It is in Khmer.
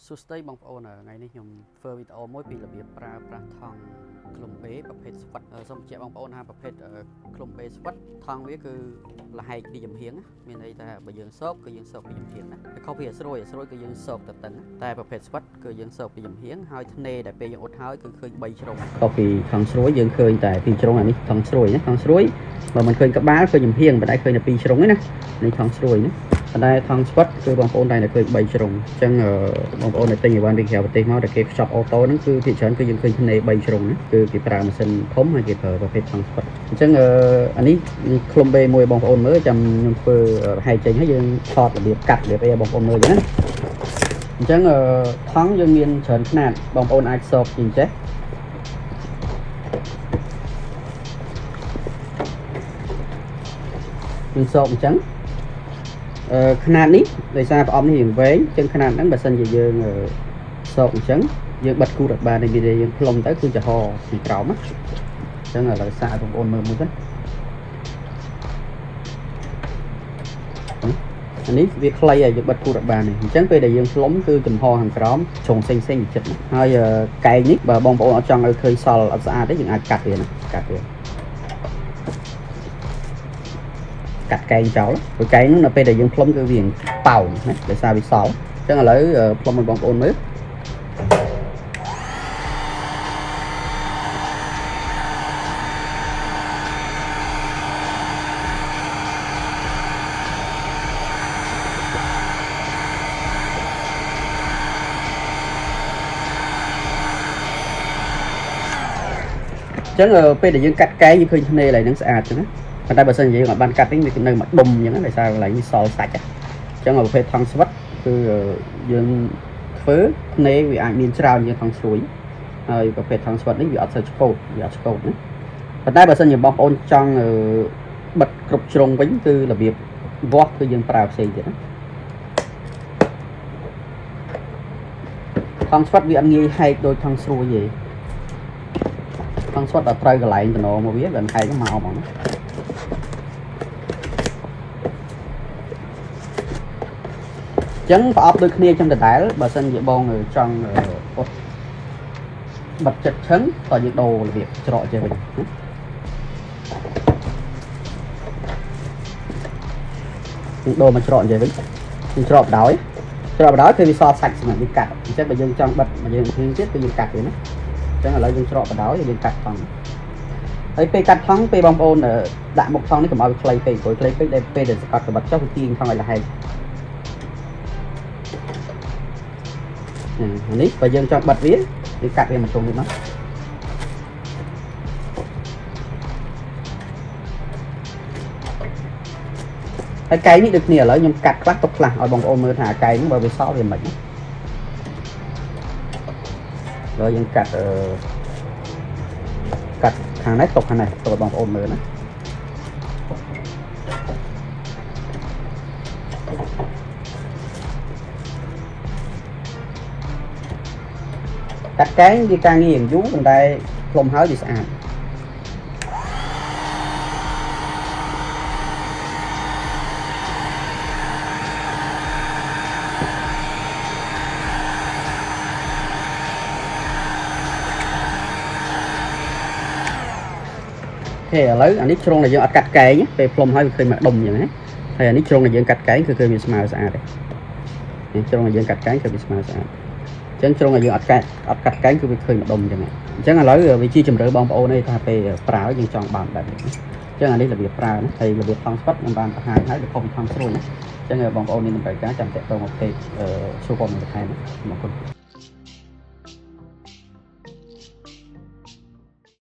សួស្តីបងប្អូនថ្ងៃនេះខ្ញុំធ្វើវីដេអូមួយពីរបៀបប្រើប្រាស់ថង់ក្លុំបេប្រភេទស្វិតសូមបញ្ជាក់បងប្អូនថាប្រភេទក្លុំបេស្វិតថង់វាគឺលហែកពីចំហៀងមានន័យថាបើយើងសោកគឺយើងសោកពីចំហៀងណាខុសពីស្រួយគឺយើងសោកទៅតឹងតែប្រភេទស្វិតគឺយើងសោកពីចំហៀងហើយធ្នេដែលពេលយើងអ៊ុតហើយគឺឃើញ3ជ្រុងខុសពីថង់ស្រួយយើងឃើញតែ2ជ្រុងអានេះថង់ស្រួយណាថង់ស្រួយបើមិនឃើញក្បាលឃើញចំហៀងមិនដែលឃើញតែ2ជ្រុងទេណានេះថង់ស្រួយណាប៉ុន្តែថង់ស្វិតគឺបងប្អូនតែឃើញ3ជ្រុងអញ្ចឹងបងប្អូនដែលទិញអីវ៉ាន់ពីក្រៅប្រទេសមកតែគេខ្ចប់អូតូហ្នឹងគឺភាគច្រើនគឺយើងឃើញធ្នេ3ជ្រុងណាគឺគេប្រើម៉ាស៊ីនធំហើយគេប្រើប្រភេទថង់ស្វិតអញ្ចឹងអានេះក្លុំបេមួយបងប្អូនមើលចាំខ្ញុំធ្វើហែកចេញហើយយើងថតរបៀបកាត់របៀបអីបងប្អូនមើលអញ្ចឹងណាអញ្ចឹងថង់យើងមានច្រើនຂະຫນາດបងប្អូនអាចសោកជាងចេះយើងសោកអញ្ចឹងຂະຫນາດនេះដោយសារប្រអប់នេះយើងវែងអញ្ចឹងຂະຫນາดហ្នឹងបើសិនជាយើងសោកអញ្ចឹងយើងបិទគូតបាននេះវាយើងផ្លុំទៅគឺចំហពីក្រោមណាអញ្ចឹងឥឡូវសាកបងប្អូនមើលមួយទៅអានេះវាខ្លីហើយយើងបិទគូតបាននេះអញ្ចឹងពេលដែលយើងផ្លុំគឺចំហខាងក្រោមជ្រុងផ្សេងៗចិត្តហើយកែងនេះបើបងប្អូនអត់ចង់ឲ្យឃើញសល់អត់ស្អាតទេយើងអាចកាត់វាណាកាត់វាកាត់កែងចោលព្រោះកែងនោះនៅពេលដែលយើងផ្លុំគឺវាប៉ោងណាដោយសារវាសល់អញ្ចឹងឥឡូវផ្លុំឲ្យបងប្អូនមើលអញ្ចឹងពេលដែលយើងកាត់កែងយើងឃើញធ្នេកន្លែងហ្នឹងស្អាតចឹងណាប៉ុន្តែបើសិនជាយើងអត់បានកាត់វិញវានៅមកដុំអញ្ចឹងដោយសារកន្លែងនេះសល់សាច់អញ្ចឹងប្រភេទថង់ស្វិតគឺយើងធ្វើធ្នេវាអាចមានច្រើនជាងថង់ស្រួយហើយប្រភេទថង់ស្វិតនេះវាអត់សូវឆ្កូតវាអត់ឆ្កូតណាប៉ុន្តែបើសិនជាបងប្អូនចង់បិទគ្រប់ជ្រុងវិញគឺរបៀបវាស់គឺយើងប្រើផ្សេងទៀតណាថង់ស្វិតវាអត់ងាយហែកដូចថង់ស្រួយទេថង់ស្វិតដល់ត្រូវកន្លែងតំណមកវាមិនហែកមកហ្មងណាចឹងប្រអប់ដូចគ្នាចឹងដដែលបើសិនជាបងចង់អត់បិទចិត្តឈឹងតើយើងដូររបៀបច្រកចេះវិញយើងដូរមកច្រកចេះវិញយើងច្រកបដោយគឺវាសល់សាច់សម្រាប់យើងកាត់អញ្ចឹងបើយើងចង់បិទមកយើងធៀងទៀតគឺយើងកាត់វាណាអញ្ចឹងឥឡូវយើងច្រកបដោយយើងកាត់ថង់ហើយពេលកាត់ថង់ពេលបងប្អូនដាក់មុខថង់នេះកុំឲ្យវាខ្លីពេកព្រោះខ្លីពេកដែលពេលដែលសកាត់ក្បិតចុះវាទាញថង់ឲ្យលហែកនេះបើយើងចង់បិទវាយើងកាត់វាមកជុំនេះមកហើយកែងនេះដូចគ្នាឥឡូវខ្ញុំកាត់ខ្លះទុកខ្លះឲ្យបងប្អូនមើលថាកែងហ្នឹងបើវាសល់វាមិនឡើយយើងកាត់ខាងនេះទុកខាងនេះទុកឲ្យបងប្អូនមើលណាកាត់កែងវាការងារយូរប៉ុន្តែផ្លុំហើយវាស្អាតអូខេឥឡូវអានេះជ្រុងដែលយើងអត់កាត់កែងពេលផ្លុំហើយវាឃើញមកដុំអញ្ចឹងណាហើយអានេះជ្រុងដែលយើងកាត់កែងគឺឃើញវាស្មើស្អាតទេនេះជ្រុងដែលយើងកាត់កែងគឺវាស្មើស្អាតអញ្ចឹងជ្រុងដែលយើងអត់កាត់កែងគឺវាឃើញម្ដុំអញ្ចឹងអញ្ចឹងឥឡូវវាជាជំរឿបងប្អូនឯងថាពេលប្រើយើងចង់បានបែបនេះអញ្ចឹងអានេះរបៀបប្រើណាហើយរបៀបថង់ស្វិតខ្ញុំបានបង្ហាញហើយវាខុសពីថង់ស្រួយណាអញ្ចឹងបងប្អូនមានតម្រូវការចាំតាក់ទងមកពេកសួរព័ត៌មានបន្ថែមអរគុណ